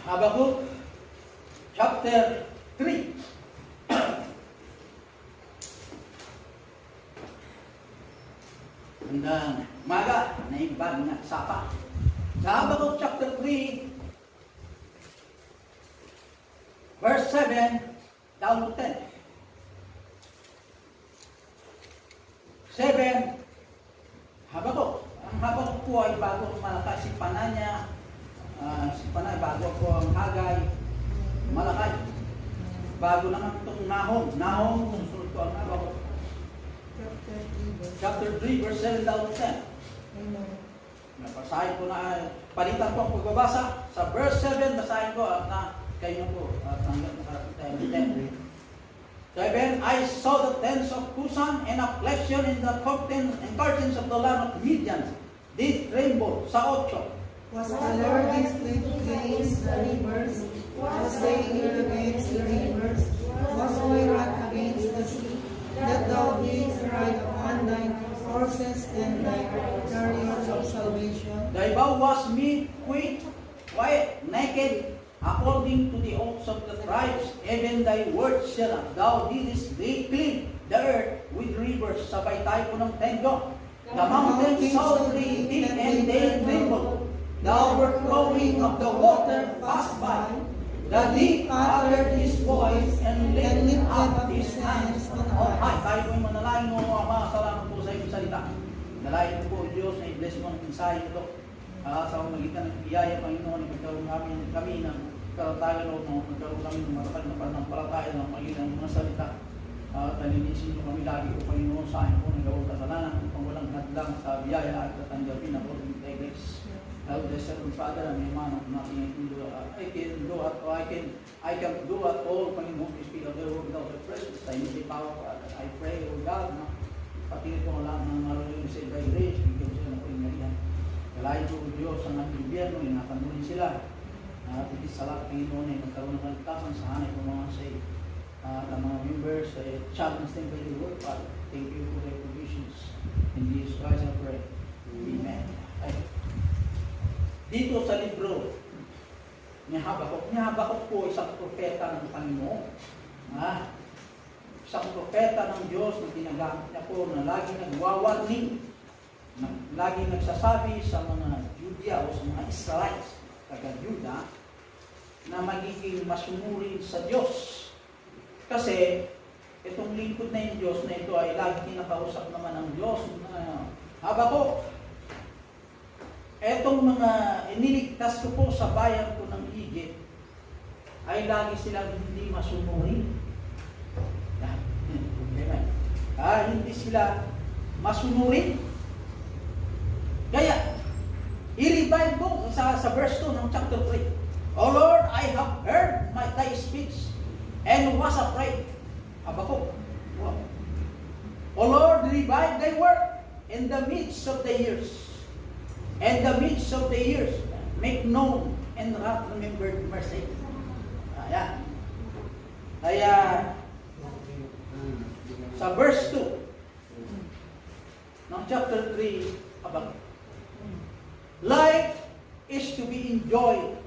Habakkuk chapter 3. Hanggang maga, naimbag nga sapa. Sa Habakkuk chapter 3, verse 7 down to 10. 7, Habakkuk. Ang Habakkuk po ay bago Malakay. Si Pananya, si Panay, bago po ang Hagay, Malakay. Bago naman itong Nahum. Nahum, susunod ko ang Habakkuk. Chapter 3, verse 7 down to 10. Basahin ko na, palitan ko ang pagbabasa. Sa verse 7, basahin ko at kayo na po. At hanggang nakarating tayo ng 10. 7, I saw the tents of Cusan and affliction in the curtains of the land of Midian did tremble. Sa 8. Was the Lord displeased against the rivers? Was they eager against the rivers? Was my wrath against the sea? That thou didst ride upon thine horses and thy chariots of salvation. Thy bow was made white, naked, according to the oaths of the tribes, even thy words, Selah. Thou didst clean the earth with rivers. Sabay tayo po ng tengo. The mountains saw thee deep and they trembled. The overflowing of the water passed by. The deep uttered his voice and lifted up his hands on high. Tayo po yung manalangin mo, Ama, salamat po sa iyong salita. Nalayan po, Diyos, na i-bless mo ang mensahe ito. Sa magitan ng biyaya, Panginoon, nagkaroon kami ng karatayan o nagkaroon kami ng matatag na pananampalataya ng Panginoon ng mga salita. Talinisin mo kami lagi o Panginoon sa akin po ng gawang kasalanan upang walang hadlang sa biyaya at katanggapin ako ng Tegex. I will serve Father and my man of nothing I can do. I can do at all, Panginoon, to speak of the word without the presence. I need the power, Father. I pray, O God, na pati ito ang lahat ng marunong sa iba'y grace, bigyan sila ng pangingarihan. Kalahin po, Diyos, ang ating gobyerno, inatanulin sila. Tigis sa lahat, Panginoon, ay magkaroon ng kaligtasan sa hanay ng mga mga members, challenge them by your word, Father. Thank you for their provisions. In Jesus Christ I pray. Amen. Dito sa libro ni Habakkuk po isang propeta ng Panginoon. Isang propeta ng Diyos na ginagamit niya po na laging nagwawarning, laging nagsasabi sa mga Judya o sa mga Israelites, taga-Juda, na magiging masunurin sa Diyos. Kasi itong lingkod na yung Diyos na ito ay laging kinakausap naman ng Diyos. Habakkuk, etong mga iniligtas ko po sa bayan ko ng Egypt ay lagi silang hindi masunurin. Hindi sila masunurin. Kaya, i-revive ko sa verse 2 ng chapter 3. O Lord, I have heard thy speech and was afraid. Habakkuk. Wow. O Lord, revive thy work in the midst of the years. And the midst of the years, make known and not remembered mercy. Ayan. Kaya, sa verse 2 ng chapter 3, Habakkuk, life is to be enjoyed.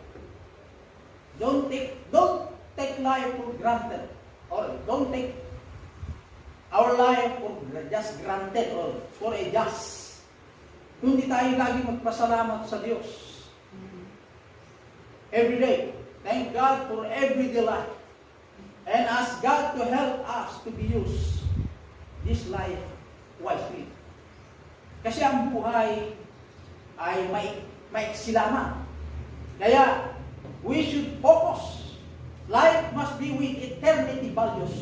Don't take life for granted, or don't take our life for just granted or for a just. Kundi tayo lagi magpasalamat sa Diyos. Every day. Thank God for every delight. And ask God to help us to be used this life wisely. Kasi ang buhay ay maiksi lamang. Kaya, we should focus. Life must be with eternity values.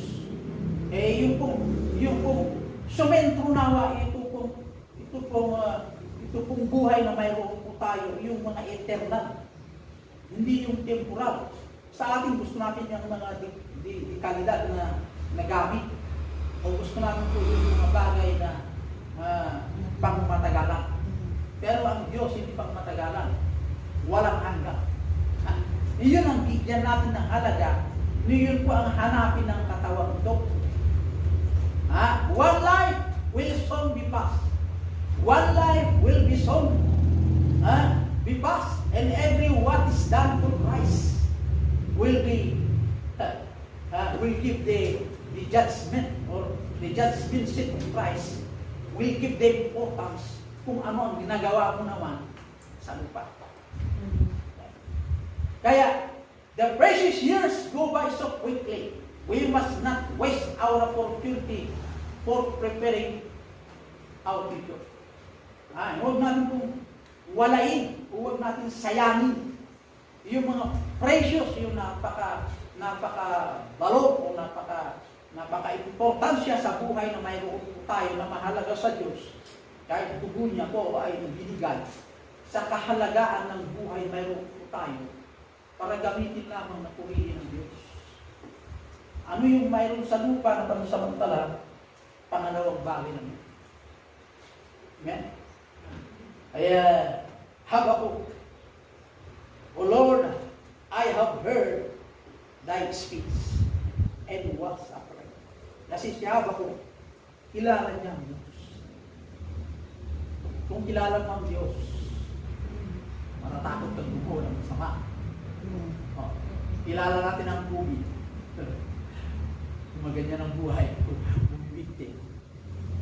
Yung pong sumentro nawa, ito pong buhay na mayroon po tayo, yung mga eternal. Hindi yung temporal. Sa atin, gusto natin yung mga di kalidad na nagamit. O gusto natin po yung mga bagay na pangmatagalan. Pero ang Diyos hindi pangmatagalan. Walang hanggan. Iyon ang bigyan natin ng halaga. Iyon po ang hanapin ng katawan ito. One life will soon be past. One life will be sown, be past, and every what is done for Christ. will give the judgment or the judgment seat of Christ will give them importance kung ano ang ginagawa mo naman sa lupa. Kaya, the precious years go by so quickly. We must not waste our opportunity for preparing our future. Huwag natin kung walain, huwag natin sayangin yung mga precious, yung napaka-balot o napaka-importansya sa buhay na mayroon po tayo na mahalaga sa Diyos. Kahit tugon niya po ay binigay sa kahalagaan ng buhay mayroon po tayo para gamitin lamang na purihin ng Diyos. Ano yung mayroon sa lupa na pansamantala, pangalawang bagay naman. Amen? Kaya, Habakuk, O Lord, I have heard thy speech and was afraid. Kasi si Habakuk, kilala niya ang Diyos. Kung kilala mo ang Diyos, matatakot kang dugo ng masama. Kilala natin ang COVID. Maganyan ang buhay. Bumibigti.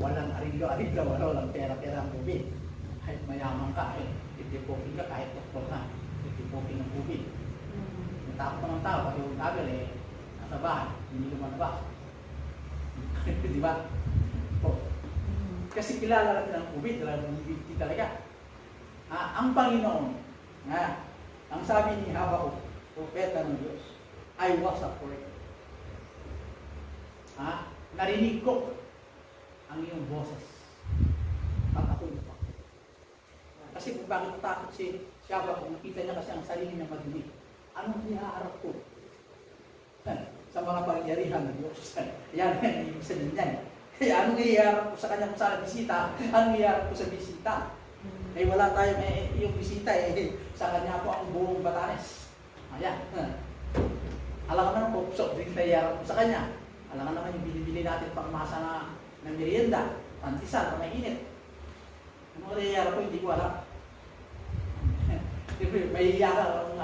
Walang ariglo-ariglo, walang pera-pera ang COVID. Kahit mayaman ka, titipokin ka kahit doktor na. Titipokin ng COVID. Natakot pa ng tao, pag yung tagal nasa bahay, hindi lumalabas. Di ba? Kasi kilala natin ang COVID, bumibigti talaga. Ang Panginoon, ang sabi ni Habakuk, propeta ng Diyos, I was afraid. Narinig ko ang iyong boses. At ako'y natakot. Kasi kung bakit natakot si Habakuk, nakita niya kasi ang sarili niya madinig. Anong ihaharap ko? Sa mga pangyarihan ng Diyos. Yan, ibig sabihin niyan. Kaya anong ihaharap ko sa kanya kung saan bisita? Anong ihaharap ko sa bisita? Wala tayong yung bisita sa kanya po ang buong Batanes. Ayan. Alam ka naman po, so, drink na iharap ko sa kanya. Alam ka naman yung binibili natin pangmasa na merienda, pantisan, na may init. Ano ka iharap ko, hindi ko alam. May iharap,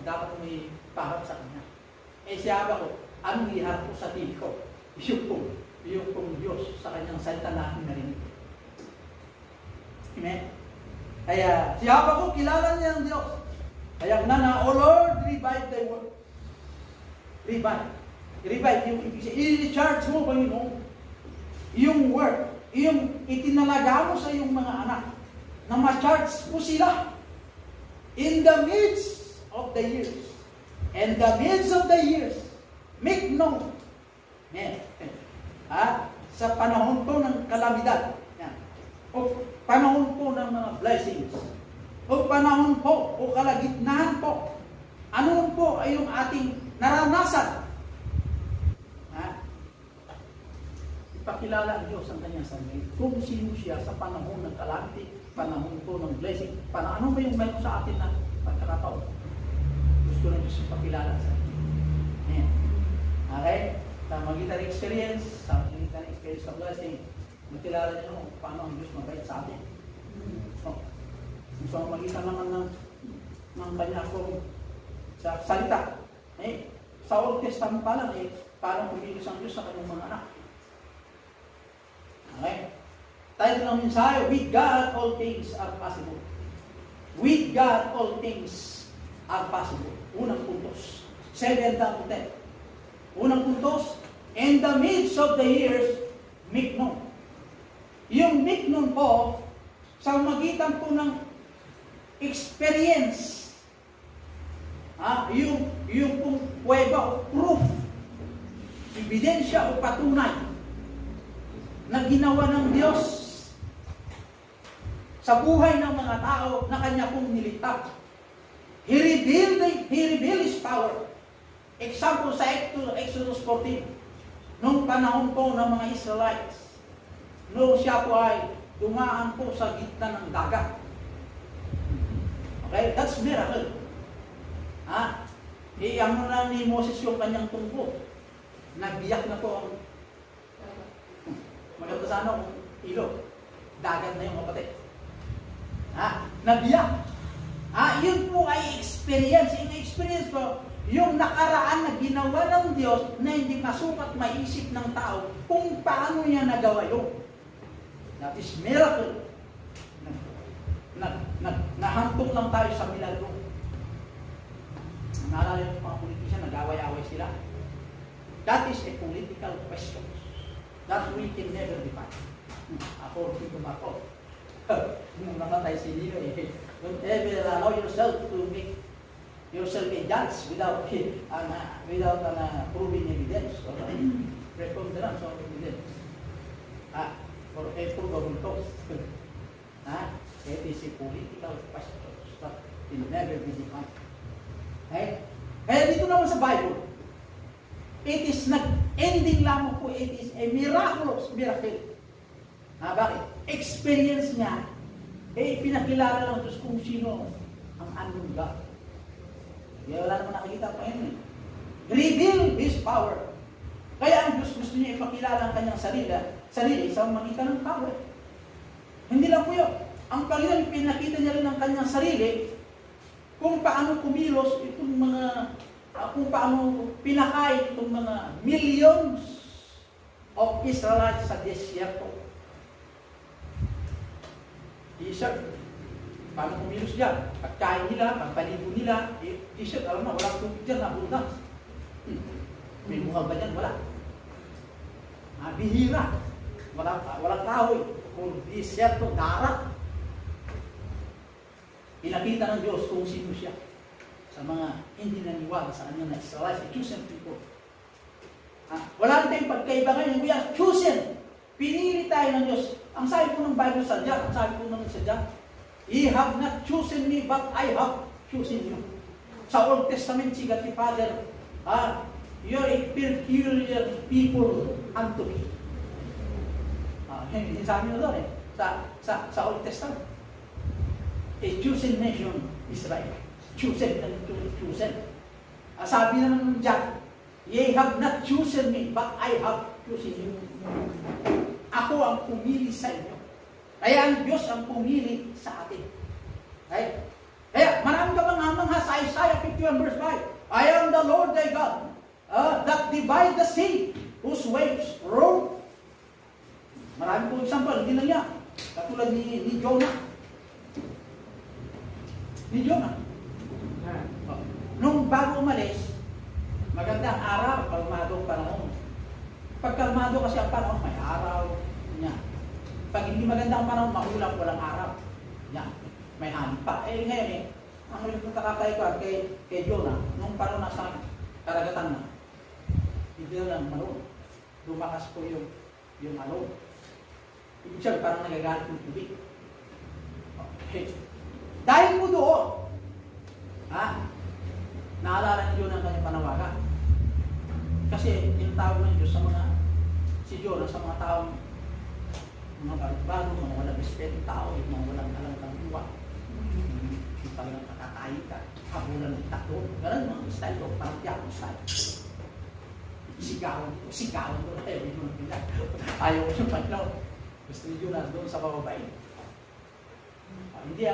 dapat may paharap sa kanya. Siya ba ko, anong iharap ko sa tili ko? Yung pong Diyos sa kanyang salita na aking narinig. Amen? Kaya, si Habakuk, kilala niya ang Diyos. Kaya, O Lord, revive thy word. Revive yung ibig sabihin. I-recharge mo, Panginoon, yung word, yung itinalaga mo sa iyong mga anak, na ma-charge mo sila in the midst of the years. And the midst of the years, make known. Sa panahon po ng kalamidad, o panahon po ng mga blessings, o panahon po, o kalagitnaan po, ano po ay yung ating naranasan. Ipakilala ang Diyos ang kanyang sarili. Kung sino siya sa panahon ng calamity, panahon po ng blessing, ano ba yung mayroon sa atin na pagkakataon? Gusto na Diyos ipakilala sa atin. Okay? Sa magitan experience, sa blessing, makilala niyo kung paano ang Diyos mabait sa atin. So, magitan naman ng kanya kung sa salita. Sa Old Testament pa lang, paano kumilos ang Diyos sa kanyang mga anak. Okay? Title ng mensahe, with God all things are possible. With God all things are possible. Unang puntos. 7 down to 10. Unang puntos, in the midst of the years, make known. Yung make known po, sa magitan po ng experience, yung pong pweba o proof, ebidensya o patunay na ginawa ng Diyos sa buhay ng mga tao na Kanya pong nilikha. He revealed His power. Example sa Exodus 14, nung panahon po ng mga Israelites, nung siya po ay dumaan po sa gitna ng dagat. Okay? That's miracle. Ano na ni Moses yung kanyang tungkol. Nagbiyak na po ang maganda sa ilo. Dagat na yung kapatid. Nabiyak. Yun po ay experience. In experience po, yung nakaraan na ginawa ng Diyos na hindi masukat maisip ng tao kung paano niya nagawa yun. That is miracle. Nahantong lang tayo sa milagro. Naalala yung mga politician, nag-away-away sila. That is a political question that we can never define. According to Marco. Nung namatay si Lino, don't ever allow yourself to make yourself a judge without proving evidence or preponderance of evidence. For a provable cause. It is a political question that will never be defined. Kaya dito naman sa Bible, it is nag-ending lamang po, it is a miraculous miracle. Bakit? Experience niya, pinakilala lang Diyos kung sino ang unknown God. Kaya wala naman nakikita pa yun. Reveal His power. Kaya ang Diyos gusto niya ipakilala ang kanyang sarili sa makita ng power. Hindi lang po yun. Ang Panginoon, pinakita niya rin ang kanyang sarili kung paano kumilos itong mga, kung paano pinakain itong mga millions of Israelites sa desierto. Desert. Paano kumilos dyan? Pagkain nila, pagpaligo nila, desert, alam na, walang tubig dyan, abundance. May buhal ba dyan? Wala. Bihira. Walang kahoy. Kung desierto, darat. Pinakita ng Diyos kung sino siya sa mga hindi naniwala sa kanya na Israelites, chosen people. Wala rin tayong pagkaiba ngayon. We are chosen. Pinili tayo ng Diyos. Ang sabi po ng Bible sa John, ang sabi po naman sa John, Ye have not chosen me, but I have chosen you. Sa Old Testament, si God the Father, you're a peculiar people unto me. Hindi sabi nyo doon sa Old Testament. A chosen nation, Israel. Chosen and chosen. Sabi naman ng John, Ye have not chosen me, but I have chosen you. Ako ang pumili sa inyo. Kaya ang Diyos ang pumili sa atin. Kaya marami ka bang hamang sa Isaiah 51 verse 5. I am the Lord thy God, that divide the sea, whose waves roll. Marami po example, hindi lang yan. Katulad ni Jonah. Ni Jonah. Nung bago umalis, magandang araw, kalmadong panahon. Pag kalmado kasi ang panahon, may araw niya. Pag hindi magandang panahon, maulap, walang araw. Yan. May hangin pa. Ngayon ang ulit ng kakatay ko kay Jonah, nung panahon nasa karagatan na, hindi na lang malon. Lumakas po yung malon. Ibig sabihin, parang nagagalit yung tubig. Okay. Dahil po doon, naalala niyo ng kanyang panawagan. Kasi tinatawag ng Diyos si Jonah sa mga taong mga bago, mga walang respeto tao, mga walang alam ng buwa. Yung talagang kakakain ka, habulan ng takbo. Ganun mga style ko, parang tiyakong style. Sigawan ko na tayo, ayaw ko yung paglaw. Gusto ni Jonah doon sa bababain. Hindi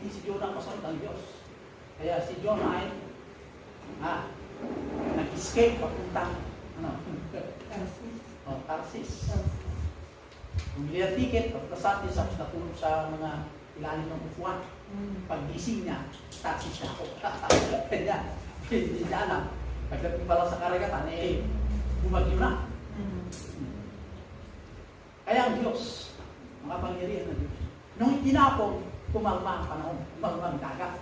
si Jonah kasunod ng Diyos. Kaya si Jonah ay nag-escape papuntang Tarsis. Bumili ang ticket, pagkasatis tapos natulog sa mga ilalim ng upuan. Pag-gising niya, Tarsis na ako. Kanya, hindi niya alam. Pagdating pala sa karagatan, bumagyo na. Kaya ang Diyos, makapangyarihan ng Diyos. Nung tinapon, kumalma ang panahon, kumalma ang dagat.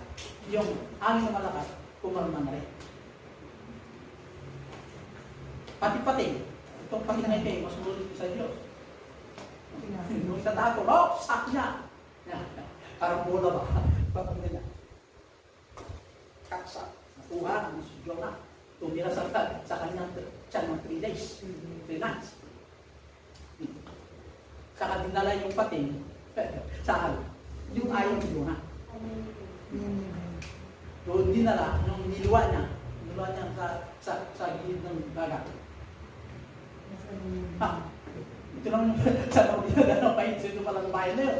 Yung hangin na malakas, kumalma na rin. Pati-pati, itong pahinay kayo, mas mulit sa Diyos. Nung itatapon, sak niya! Parang bola ba? Parang nila. Kaksak, nakuha ng si Jonah. Tumira sa kanyang tiyan ng 3 days, 3 nights. Saka dinala yung pating, saan? Yung ayaw ni Jonah. Doon dinala, nung niluwa niya sa gilid ng dagat. Ito naman sa mga dinala ng pahin, ito palang bayan na yun.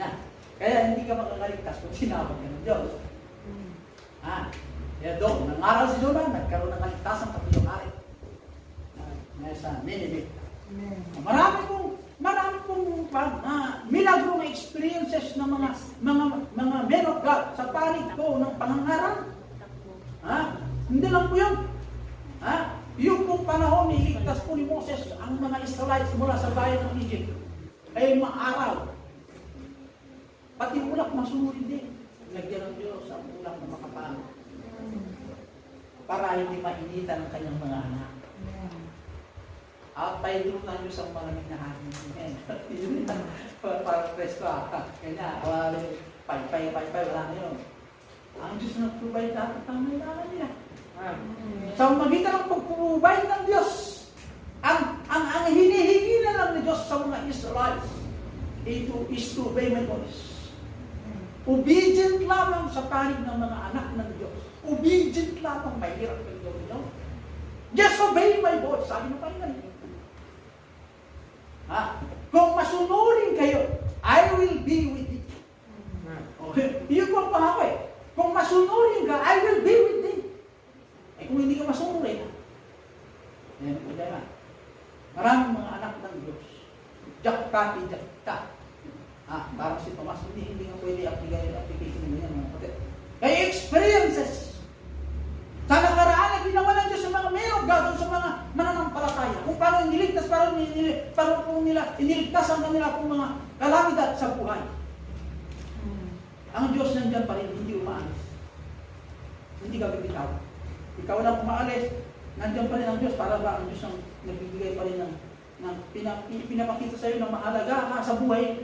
Yan. Kaya hindi ka makakaligtas kung sinabag ka ng Diyos. Kaya doon, nangaral si Jonah, nagkaroon ng kaligtasan kapitong hari. Sa Nineveh. Marami pong milagro na experiences ng mga men of God sa panig ko ng pangangaral. Hindi lang po yun. Yung pong panahon, iligtas po ni Moses ang mga Israelites mula sa bayan ng Egypt ay maaraw. Pati ulak masunurin din. Nagyan ng Diyos ang ulak na makapano para hindi mainitan ang kanyang mga anak. At tayo doon tayo sa mga minahangin. Para presko kanya, pay, wala na yun. Ang Diyos na provide dapat ang kailangan niya. Sa magitan ng pag-provide ng Diyos, ang hinihingi na lang ng Diyos sa mga Israelites, ito is to obey my voice. Obedient lamang sa panig ng mga anak ng Diyos. Obedient lamang, mahirap ng Diyos. Just obey my voice. Sabi ng Panginoon. Kung masunurin kayo, I will be with you. Yun po ang pangako eh. Kung masunurin ka, I will be with you. Kung hindi ka masunurin, yan po dyan. Maraming mga anak ng Diyos. Jakka. Parang si Tomas, hindi nga pwede application mo yan. Kaya experiences. Sa nakaraan na ginawa ng Diyos sa mga mayroong gagawin sa mga mananampalataya. Kung paano iniligtas, paano nila iniligtas ang kanila kung mga kalamidad sa buhay. Ang Diyos nandiyan pa rin, hindi umaalis. Hindi ka bibitaw. Ikaw lang umaalis, nandiyan pa rin ang Diyos. Para ba ang Diyos ang nagbibigay pa rin ng pinapakita sa iyo ng mahalaga sa buhay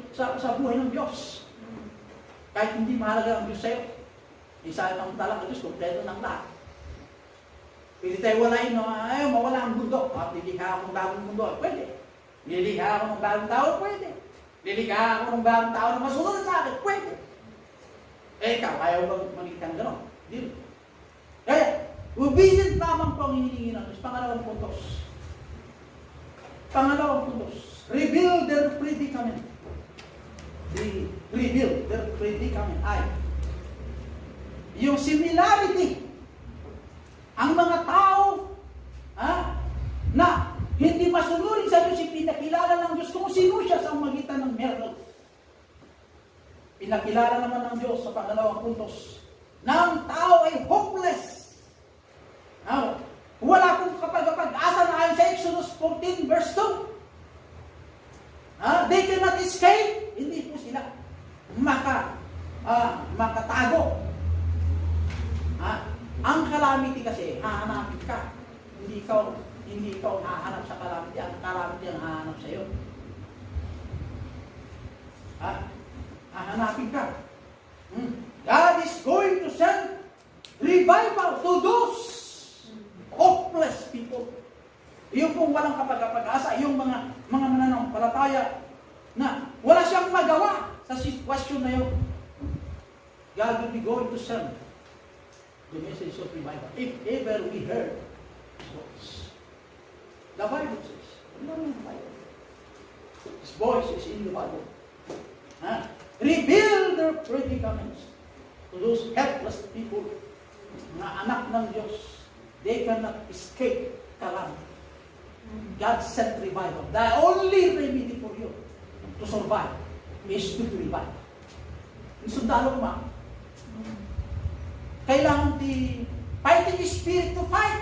ng Diyos. Kahit hindi mahalaga ang Diyos sa iyo. Isa ang talang ng Diyos, kompleto ng lahat. Pwede tayo walain na, mawala ang mundo. Lilikha ako ng bagong mundo. Pwede. Lilikha ako ng bagong tao. Pwede. Lilikha ako ng bagong tao na masunod sa akin. Pwede. Ikaw, ayaw magiging kang gano'n. Hindi. Kaya, obedient lamang po ang hinihingi ng Diyos. Pangalawang puntos. Reveal their predicament. Reveal their predicament. Yung similarity. Ang mga tao na hindi masunurin sa Diyos, pinakilala ng Diyos kung sino siya sa magitan ng miracles. Pinakilala naman ng Diyos sa pangalawang puntos na ang tao ay hopeless. Wala kong kapag-asa na ayon sa Exodus 14 verse 2. They cannot escape. Hindi po sila makatago. Ang calamity kasi, hahanapin ka. Hindi ikaw hahanap sa calamity. Ang calamity ang hahanap sa iyo. Hahanapin ka. God is going to send revival to those hopeless people. Yung pong walang kapag-asa, yung mga mananampalataya na wala siyang magawa sa sitwasyon na yun. God will be going to send the message of revival. If ever we heard His voice. The Bible says, His voice is in the Bible. Reveal their predicaments to those helpless people, mga anak ng Diyos. They cannot escape calamity. God sent revival. The only remedy for you to survive is to be revived. Yung sundalo mo, kailangan di fighting spirit to fight.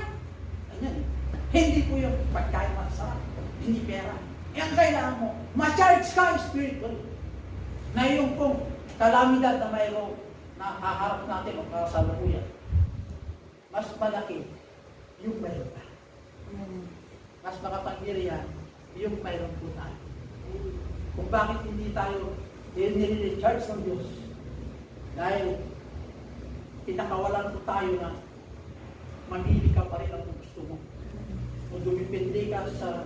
Ganyan. Hindi po yung pagkain masarap. Hindi pera. Yan kailangan mo. Ma-charge ka spiritually. Na yung pong kalamidad na mayroon na haharap natin o kasalukuyan. Mas malaki yung mayroon ka. Mas makapangyarihan yung mayroon po tayo. Kung bakit hindi tayo nire-recharge ng Diyos. Dahil pinakawalan po tayo na mamili ka pa rin ang gusto mo. Kung dumipindi ka sa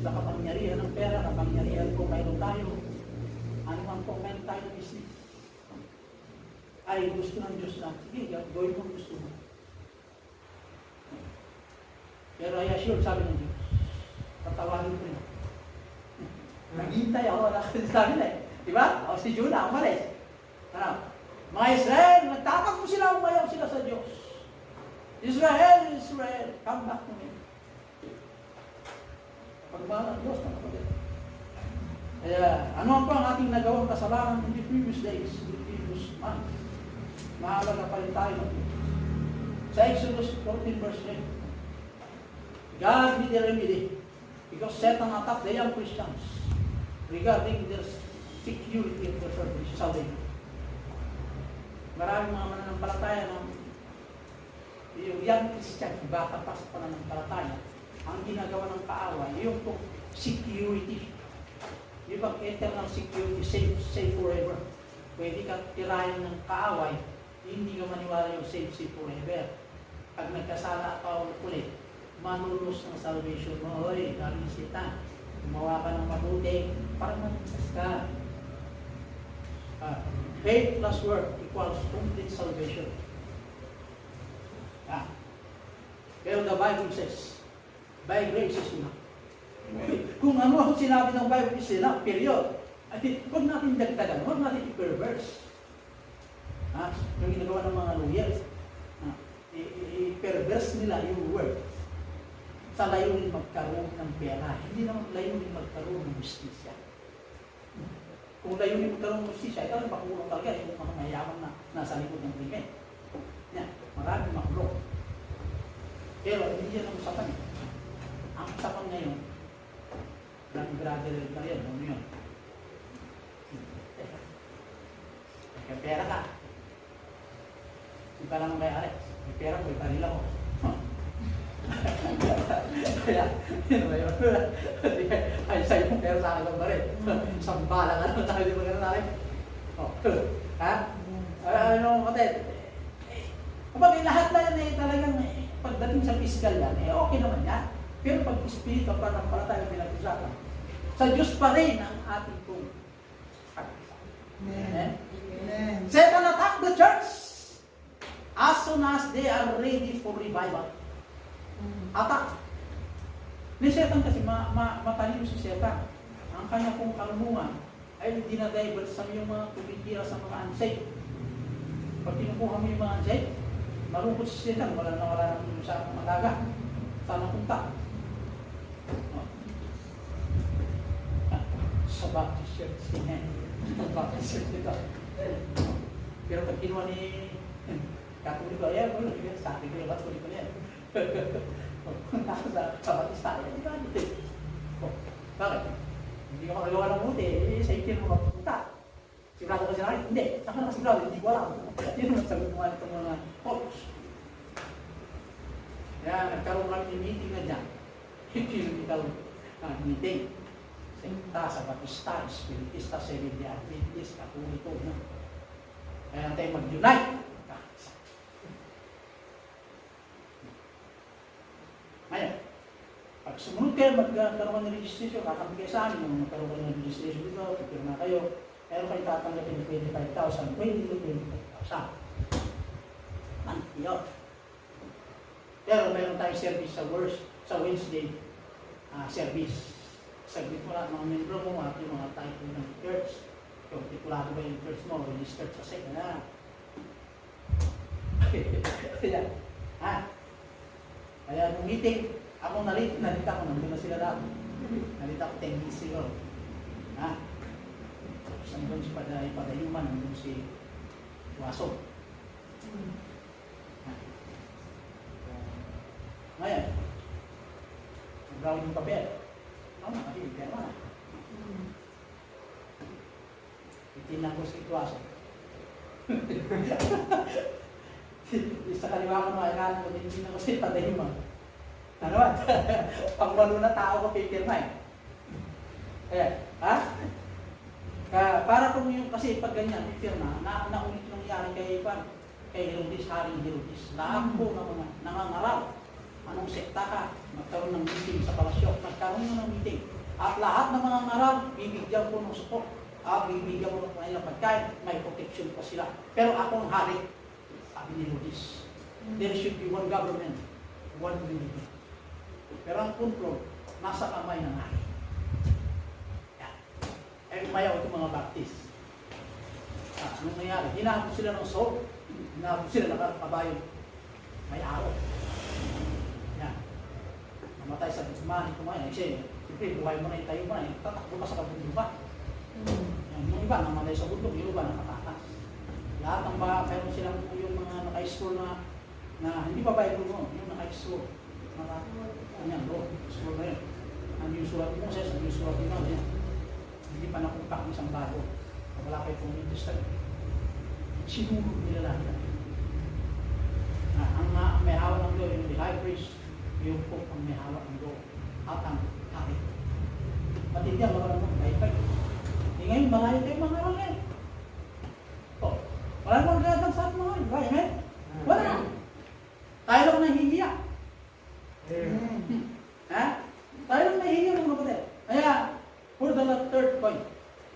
kapangyarihan ng pera, kapangyarihan kung mayroon tayo, ano man kung mayroon tayo ng business, ay gusto ng Diyos na, sige, gawin mo ang gusto mo. Pero I assure, sabi ng Diyos, tatawagin ko yun. Naghintay ako, sabi na eh. Diba? O si Jonah, umalis. Mga Israel, nagtatakbo sila, umayaw sila sa Diyos. Israel, Israel, come back to me. Pagmahal ng Diyos, mga kapatid. Kaya, ano pa ang ating nagawang kasalanan in the previous days, in the previous month? Mahalaga pa rin tayo ng Diyos. Sa Exodus 14 verse 8, God did a remedy because Satan attacked the young Christians regarding their security of their salvation. Maraming mga mananampalataya ng yung young Christian, bata pa sa pananampalataya, ang ginagawa ng kaaway, yung security. Yung pag eternal security, safe forever. Pwede ka tirayan ng kaaway, hindi ka maniwala yung safe forever. Pag nagkasala ka ulit, manulus ng salvation mo. Oy, galing sita. Gumawa ka ng mabuti para maligtas ka. Faith plus work equals complete salvation. Pero the Bible says, by grace is enough. Kung ano ang sinabi ng Bible is enough, period. At huwag natin dagdagan, huwag natin i-perverse. Yung ginagawa ng mga lawyers, i-perverse nila yung word sa layunin magkaroon ng pera. Hindi naman layunin magkaroon ng justisya. Kung layunin magkaroon ng justisya, ito rin makulong talaga yung mga mayaman na nasa likod ng krimen. Maraming makulong. Pero hindi yan ang usapan. Ang usapan ngayon, brother na yan, ano yun? May pera ka. Hindi pa naman kay Alex. May pera ko, iparil ako. Kaya, yun ba yun? Ay, sa'yo yung pera sa akin lang ba rin? Sambala ka naman tayo, di ba gano'n natin? Ha? Ano, kapatid? Kapag lahat na yan talagang pagdating sa physical yan, okay naman yan. Pero pag espiritu, parang pala tayo pinag-usapan. Sa Diyos pa rin ang ating pong Amen. Satan attack the church as soon as they are ready for revival. Attack. Ni Satan kasi matalino si Satan. Ang kanya pong kalmungan ay dinadivert sa yung mga tumitira sa mga unsaved. Pag kinukuha mo yung mga unsaved, marupot si Satan, wala na sa malaga. Sana punta. Sa Baptist Church, sa Baptist Church dito. Pero pag kinuha ni Katoliko, wala, sa akin ko yung Katoliko niya. Sa Batista, hindi ka dito. Bakit? Hindi ka makagawa ng buti, sa ikin mo mapunta. Sigurado ka sila rin? Hindi. Saka nakasigurado, hindi ko alam. Yun ang sagot naman itong mga folks. Kaya nagkaroon kami ng meeting na dyan. Clinical meeting. Sa Batista, Spiritista, Seventh-day Adventist, Katoliko. Kaya tayo mag-unite. Ngayon, pag sumunod kayo magkaroon ng registration, kakabigay sa amin kung magkaroon kayo ng registration dito, pipirma kayo, pero kayo tatanggapin ng 25,000, 25,000. Yun. Pero mayroon tayong service sa Wednesday service. Saglit mo lang mga membro mo at yung mga title ng church. Kung titulado ba yung church mo, registered sa SEC na. Kaya nung meeting, ako nalita ko, nandun na sila lahat. Nalita ko 10 minutes siguro. Tapos nandun si Padayuman, nandun si Waso. Ngayon, nag-ground yung papel. Mahilig ka naman. Itinan ko si Waso. Sa kaliwa ko mga inahan ko, hindi na kasi Padayuman. Ano ba? Pangwalo na tao ko pipirma eh. Para kung yung, kasi pag ganyan, pipirma, naulit nangyari kay Herodes, Haring Herodes. Lahat po ng mga nangangarap. Anong sekta ka? Magkaroon ng meeting sa palasyo. Magkaroon ng meeting. At lahat ng mga ngaral, bibigyan ko ng support. Bibigyan ko ng kanilang pagkain. May protection pa sila. Pero ako ang hari. Sabi ni Herodes. There should be one government, one religion. Pero ang control, nasa kamay ng hari. Umayaw itong mga Baptist. Anong nangyari? Hinabot sila ng sword. Hinabot sila ng kabayo. May araw. kumain. Kasi, siyempre, buhay mo na yung tayo mo na, tatakbo ka sa kabundok ka. Yung iba, namalay sa bundok, yung iba, nakatakas. Lahat ng meron silang yung mga naka-store na hindi pa Bible mo, yung naka-store. Ganyan, store na yun. Ang yung sulat mo, ang yung sulat mo, hindi pa nakumpak ng isang bago. Wala kayo kung yung testament. Sinulog nila lahat yan. Ang may hawak ng Lord, yung high priest, yung po ang may hawak ng Lord. At ang hari. Matindi ang mga naman, kahit ngayon, malayo kayo mga ngayon. Wala namang gagawin sa atin mga ngayon. Ba, amen? Wala na. Tayo lang nahihiya. Tayo lang nahihiya mga kapatid. Kaya, for the third point,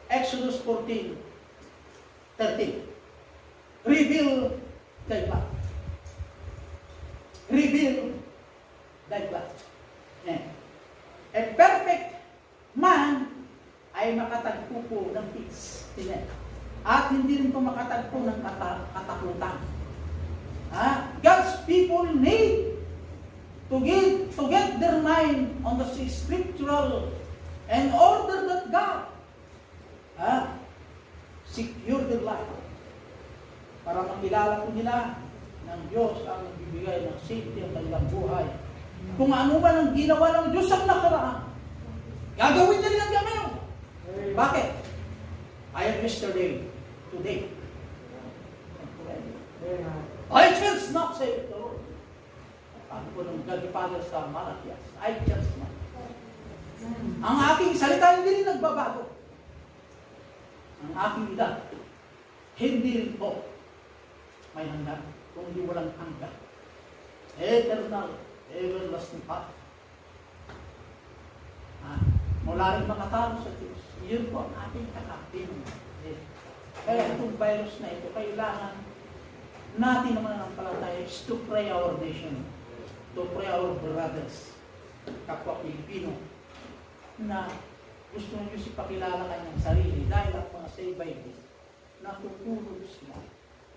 Exodus 14:13. Reveal thy plan. Reveal thy plan. A perfect man ay makatagpo po ng peace. At hindi rin po makatagpo ng katakutan. God's people need to get their mind on the scriptural and order that God secure their life. Para makilala po nila ng Diyos ang nagbibigay ng safety ang kanilang buhay. Kung ano ba ang ginawa ng Diyos ang nakaraan, gagawin niya rin hanggang ngayon. Bakit? I am yesterday, today. I just not say the Lord. Paano po nung God the Father sa Malachias? I just not. Ang aking salita hindi rin nagbabago. Ang aking edad, hindi rin po may hanggan, kundi walang hanggan. Eternal, everlasting path. Mula rin makatalo sa Diyos. Yun po ang ating kakapin. Kaya itong virus na ito, kailangan natin naman ang palataya is to pray our nation, to pray our brothers, kapwa Pilipino, na gusto nyo ipakilala kanyang sarili dahil ang mga say by this, natutulog sila.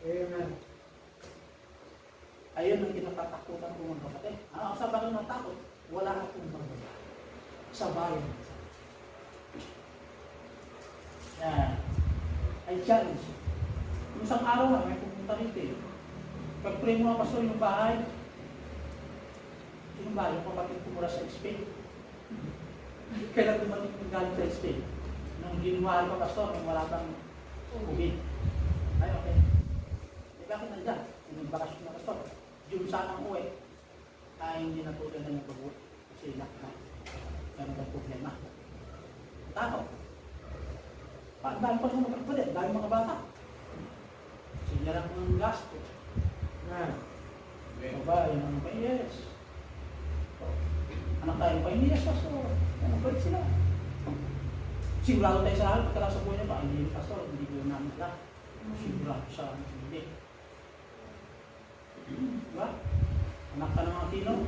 Amen. Ayun ang kinatatakutan ko mga kapatid. Sa bakit natakot? Wala akong magagawa sa bayan. I challenge. Isang araw na may pupunta rito. Pag-pray mo ang pastor yung bahay, yung bahay, yung kapatid ko mula sa Spain. Kailan dumating yung galing sa Spain? Nung ginuwari pa pastor, nung wala pang COVID. Ay, okay. Bakit nandiyan? Yung bakasyon na pastor. Yung sanang uwi, ay hindi natuloy na yung pag-uwi. Kasi lockdown. Ganun ang problema. Tao. Dahil pa naman magkakapalit, dahil mga bata. Sinyaran ko ng gasto. Ba, yung mga painis. Anak tayo painis, pastor. Ano ba sila? Sigurado tayo sa lahat, pagkala sa buhay niya ba, hindi pastor, hindi ko namin alam. Sigurado sa hindi. Diba? Anak ka ng mga tino?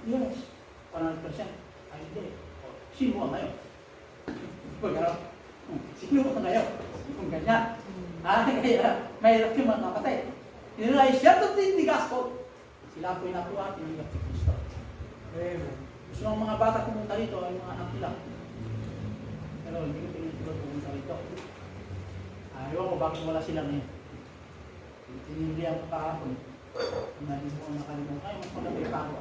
Yes. 100%. Ay, hindi. Sino ka ngayon? Pagkarap. Sino ka ngayon? Kung ganyan. Kaya, mahirap yung mga kapatid. Tinulay siya to the gospel. Sila po yung nakuha, tinulay si Kristo. Gusto ng mga bata pumunta rito, ay mga anak nila. Pero hindi ko pinitulog pumunta rito. Ayaw ko bakit wala sila ngayon. Tinilihan ko kahapon. Hindi mo nakalimutan. Kaya mas magandang pa ako.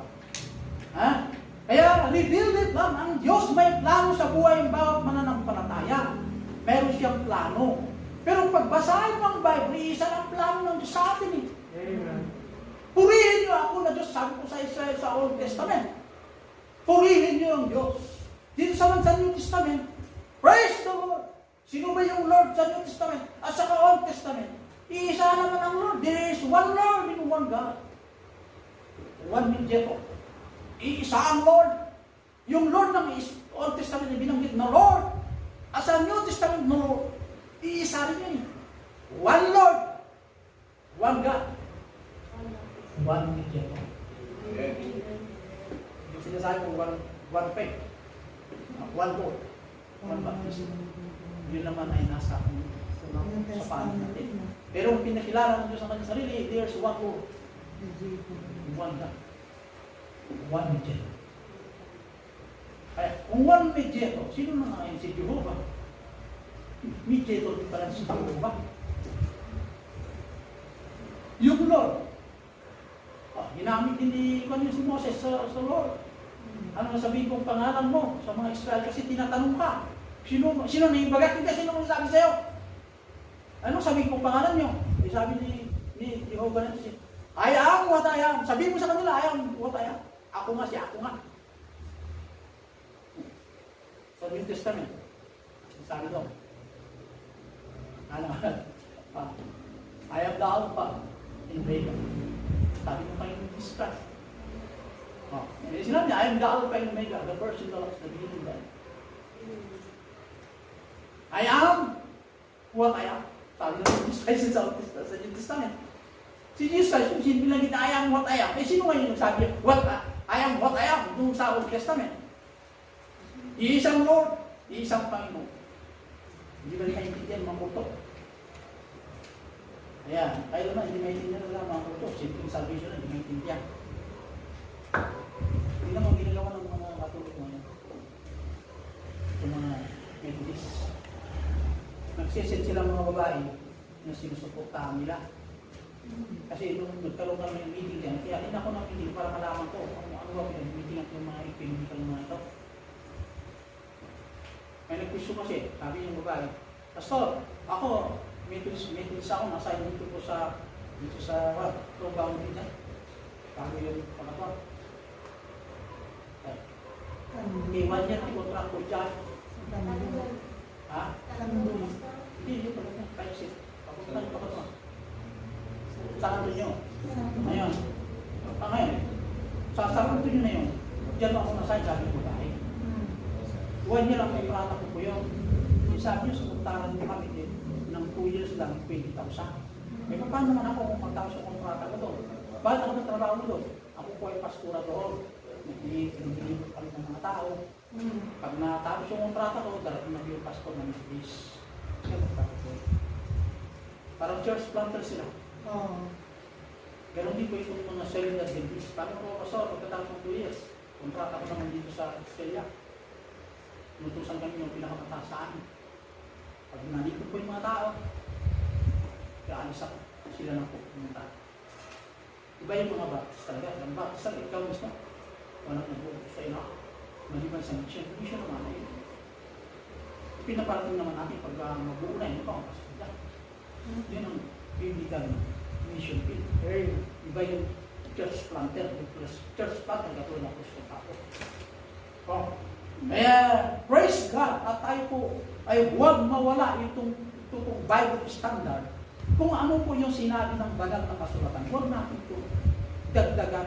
Kaya, reveal it lang. Ang Diyos may plano sa buhay ng bawat mananampalataya. Meron siyang plano. Pero pagbasahin mo ang Bible, isa ang plano ng Diyos sa atin. Amen. Purihin niyo ako na Diyos. Sabi ko sa Israel sa Old Testament. Purihin niyo ang Diyos. Dito sa New Testament, praise the Lord. Sino ba yung Lord sa New Testament? At sa Old Testament? Iisa naman ang Lord. There is one Lord and one God. One mediator. Iisa ang Lord. Yung Lord ng Old Testament ay binanggit na Lord. At sa New Testament, no, iisa rin yun. One Lord. One God. One mediator. Yung sinasabi ko, one faith. One Lord. One baptism. Yun naman ay nasa paano natin. Pero kung pinakilala ng Diyos ang kanyang sarili, there's one Lord. One God. One mediator. Kaya, kung one mediator, sino na ngayon si Jehovah? Mediator din pala si Jehovah. Yung Lord, ginamit din ni si Moses sa Lord. Ano sabihin kong pangalan mo sa mga Israel? Kasi tinatanong ka, sino na yung bagat? Hindi, sino mo sabi sa'yo? Ano sabihin kong pangalan nyo? Eh, sabi ni Jehovah na siya, I am what I am. Sabihin mo sa kanila, I am what I am. Ako nga siya, ako nga. Sa New Testament, sabi doon, I am the Alpha and Omega. Sabi mo kayo ng distress. Sinabi niya, I am the Alpha and Omega, the first and the last, the beginning and the end. I am what I am. Sabi ng Jesus sa New Testament. Si Jesus Christ, kung sino kita, I am what I am. Eh, sino ngayon yung sabi, I am what I am, doon sa Old Testament? Iisang Lord, iisang Panginoon. Hindi ba rin kaintindihan mga kulto? Ayan, kayo naman, hindi maintindihan na mga kulto. Simpleng salvation na, hindi maintindihan. Hindi naman ginagawa ng mga Katolik ngayon. Itong mga Methodist. Nagsisit sila mga babae na sinusuportahan nila. Kasi nung nagkaroon kami ng meeting yan, kaya ako ng meeting para malaman ko kung ano ba pinag-meeting at yung mga economical mga ito. May nagpiso kasi, sabi yung babae, Pastor, ako, Methodist ako, nasa dito sa Tobao din yan. Sabi yung pangatawa. Iwan niya, tikontrak ko dyan. Ha? Hindi pala niya, kaya siya. Papunta pa ka. Saan nyo? Ngayon. Ngayon, sasarap nyo na yun. Diyan ako nasay, sabi ko bahay. Iwan niya lang may prata ko po yun. Sabi nyo, sumuntaran nyo kami din ng 2 years lang, 20,000. Eh, paano naman ako kung magtapos ang kontrata ko doon? Bakit ako ng trabaho mo doon? Ako po ay pastura doon. Pinag-ilipot kami ng mga tao. Pag natapos yung kontrata ko, darating na yung pastor ng English. Parang church planter sila. Pero hindi po itong mga cellular dentist. Paano po, pastor, pagkatapos ng 2 years, kontrata ko naman dito sa Australia. Nutusan kami yung pinakamataas sa amin. Pag nandito po yung mga tao, kaya alis ako, sila na po pumunta. Iba yung mga baptist talaga. Ang baptist talaga, ikaw mismo. Walang nag-utos sa ina. Maliban sa mission. Mission naman ay pinaparating naman natin pag mabuo na yun. Ito ang pasunod. Yun ang biblical mission field. Iba yung church planter. Church planter, katulad ng Kristo Papo. Kaya, praise God, at tayo po ay huwag mawala itong Bible standard. Kung ano po yung sinabi ng banal na kasulatan, huwag natin ito dagdagan.